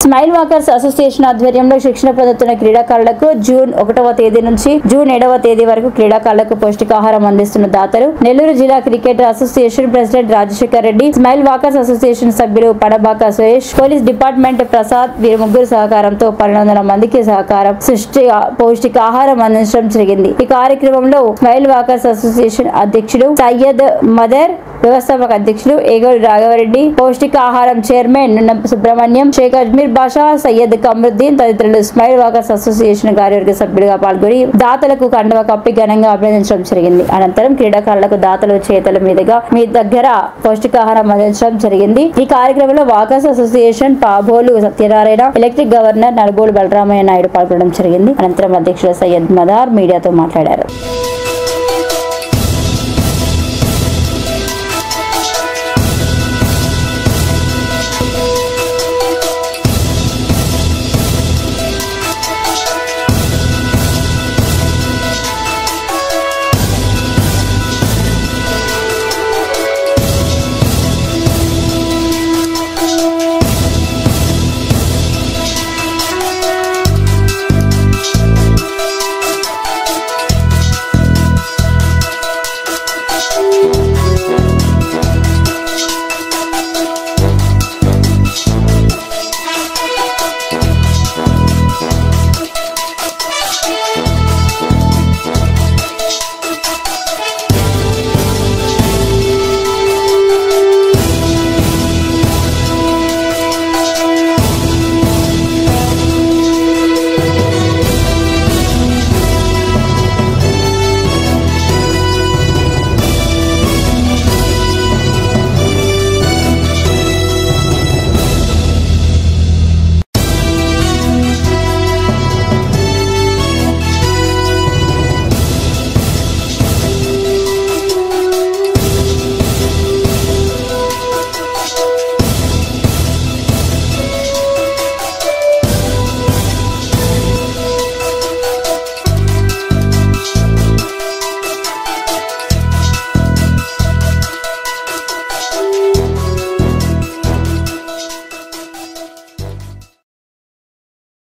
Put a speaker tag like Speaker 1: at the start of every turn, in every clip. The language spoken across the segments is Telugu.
Speaker 1: స్మైల్ వాకర్స్ అసోసియేషన్ ఆధ్వర్యంలో శిక్షణ పొందుతున్న క్రీడాకారులకు జూన్ 1వ తేదీ నుంచి జూన్ 7వ తేదీ వరకు క్రీడాకారులకు పౌష్టికాహారం అందిస్తున్న దాతలు నెల్లూరు జిల్లా cricket association president Rajasekhar Reddy, smile walkers association సభ్యులు పడబాక సురేష్, పోలీస్ డిపార్ట్మెంట్ ప్రసాద్ వీరి ముగ్గురు సహకారంతో 1200 మందికి సహకారం సృష్టి పౌష్టికాహారం అందించడం జరిగింది. ఈ కార్యక్రమంలో స్మైల్ వాకర్స్ అసోసియేషన్ అధ్యక్షుడు సయ్యద్ మదర్, వ్యవస్థాపక అధ్యక్షులు ఏగోలు రాఘవరెడ్డి, పౌష్టికాహారం చైర్మన్ నున్న సుబ్రహ్మణ్యం, షేక్ అజ్మీర్ బాషా, సయ్యద్ కమరుద్దీన్ తదితరులు స్మైల్ వాకర్స్ అసోసియేషన్ కార్యవర్గ సభ్యులుగా పాల్గొని దాతలకు కండువ కప్పి ఘనంగా అభినందించడం జరిగింది. అనంతరం క్రీడాకారులకు దాతలు చేతుల మీదుగా మీ దగ్గర పౌష్టికాహారం అందించడం జరిగింది. ఈ కార్యక్రమంలో walkers association Pabolu Satyanarayana, electric governor Nalubolu Balaramaiah Naidu పాల్గొనడం జరిగింది. అనంతరం అధ్యక్షుడు సయ్యద్ మదార్ మీడియాతో మాట్లాడారు.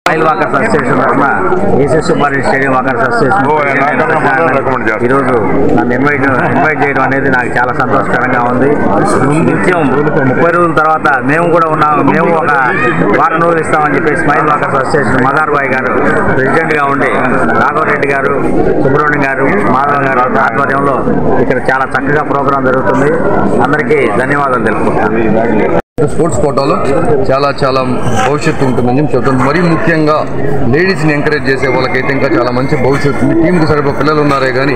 Speaker 2: స్మైల్ వాకర్స్ అసోసియేషన్ తరఫున ఏసెస్ సుబ్బారెడ్డి స్టేడియం వాకర్స్ అసోసియేషన్ ఈరోజు నన్ను ఇన్వైట్ చేయడం అనేది నాకు చాలా సంతోషకరంగా ఉంది. నిత్యం 30 రోజుల తర్వాత మేము కూడా ఉన్నాము, మేము ఒక వారం రోజులు ఇస్తామని చెప్పి స్మైల్ వాకర్స్ అసోసియేషన్ మదార్ బాయ్ గారు ప్రెసిడెంట్గా ఉండి రాఘవరెడ్డి గారు, సుబ్రహ్మణ్యం గారు, మాధవ్ గారు ఆధ్వర్యంలో ఇక్కడ చాలా చక్కగా ప్రోగ్రాం జరుగుతుంది. అందరికీ ధన్యవాదాలు తెలుపుకుంటాను.
Speaker 3: స్పోర్ట్స్ కోటాలో చాలా భవిష్యత్తు ఉంటుందని చెప్తాను. మరీ ముఖ్యంగా లేడీస్ని ఎంకరేజ్ చేసే వాళ్ళకైతే ఇంకా చాలా మంచి భవిష్యత్తు ఉంది. టీంకి సరిపో పిల్లలు ఉన్నారే కానీ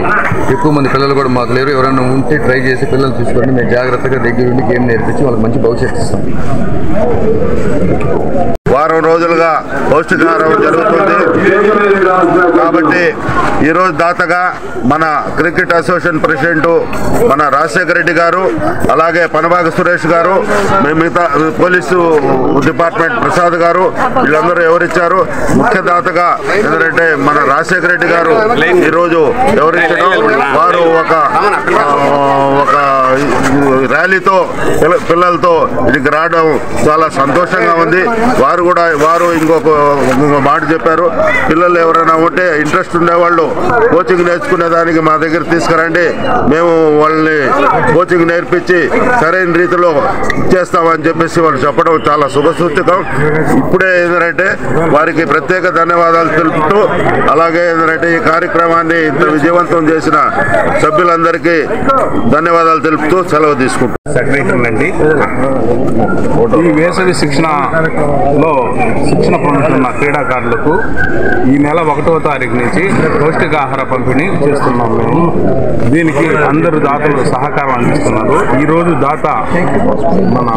Speaker 3: ఎక్కువ మంది పిల్లలు కూడా మాకు లేరు. ఎవరైనా ఉంటే ట్రై చేసి పిల్లలు తీసుకొని మేము జాగ్రత్తగా దగ్గరుండి గేమ్ నేర్పించి వాళ్ళకి మంచి భవిష్యత్తు ఇస్తాం.
Speaker 4: వారం రోజులుగా పౌష్టికాహారం జరుగుతుంది కాబట్టి ఈరోజు దాతగా మన క్రికెట్ అసోసియేషన్ ప్రెసిడెంట్ మన రాజశేఖర రెడ్డి గారు, అలాగే పనబాగ సురేష్ గారు, మిగతా పోలీసు డిపార్ట్మెంట్ ప్రసాద్ గారు వీళ్ళందరూ ఎవరిచ్చారు. ముఖ్య దాతగా ఎందుకంటే మన రాజశేఖర రెడ్డి గారు ఈరోజు ఎవరిచ్చడం వారు ఒక ర్యాలీతో పిల్లలతో ఇక్కడికి రావడం చాలా సంతోషంగా ఉంది. వారు ఇంకొక మాట చెప్పారు, పిల్లలు ఎవరైనా ఉంటే ఇంట్రెస్ట్ ఉండేవాళ్ళు కోచింగ్ నేర్చుకునే దానికి మా దగ్గర తీసుకురండి, మేము వాళ్ళని కోచింగ్ నేర్పించి సరైన రీతిలో ఇచ్చేస్తామని చెప్పేసి వాళ్ళు చెప్పడం చాలా శుభసూచకం. ఇప్పుడే ఏంటంటే వారికి ప్రత్యేక ధన్యవాదాలు తెలుపుతూ, అలాగే ఏంటంటే ఈ కార్యక్రమాన్ని ఇంత విజయవంతం చేసిన సభ్యులందరికీ ధన్యవాదాలు తెలుపుతూ సెలవు తీసుకుంటాం.
Speaker 5: సెక్రటరీ ఈ వేసవి శిక్షణలో శిక్షణ పొందుతున్న క్రీడాకారులకు ఈ నెల 1వ తారీఖు నుంచి పౌష్టికాహార పంపిణీ చేస్తున్నాం. మేము దీనికి అందరూ దాతలు సహకారం అందిస్తున్నారు. ఈరోజు దాత మన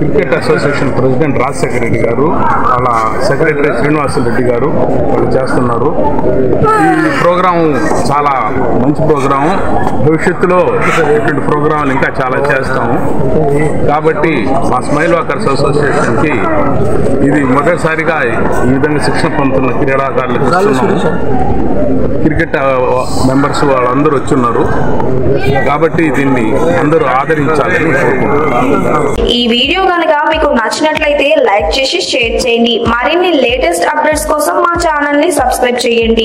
Speaker 5: cricket association president Rajasekhara Reddy గారు, వాళ్ళ సెక్రటరీ శ్రీనివాస రెడ్డి గారు వాళ్ళు చేస్తున్నారు. ఈ ప్రోగ్రాం ప్రోగ్రాం చాలా మంచి ప్రోగ్రాం. భవిష్యత్తులో ఇటువంటి ప్రోగ్రాంలు ఇంకా చాలా చేస్తాము. కాబట్టి మా స్మైల్ వాకర్స్ అసోసియేషన్కి ఇది మొదటిసారిగా ఈ విధంగా శిక్షణ పొందుతున్న క్రీడాకారులకు ఇస్తున్నాము. క్రికెట్ మెంబర్స్ వాళ్ళందరూ వచ్చున్నారు కాబట్టి దీన్ని అందరూ ఆదరించాలని కోరుకుంటున్నాను.
Speaker 6: ఈ వీడియో కనుక మీకు నచ్చినట్లయితే లైక్ చేసి షేర్ చేయండి. మరిన్ని లేటెస్ట్ అప్డేట్స్ కోసం మా ఛానల్ ని సబ్స్క్రైబ్ చేయండి.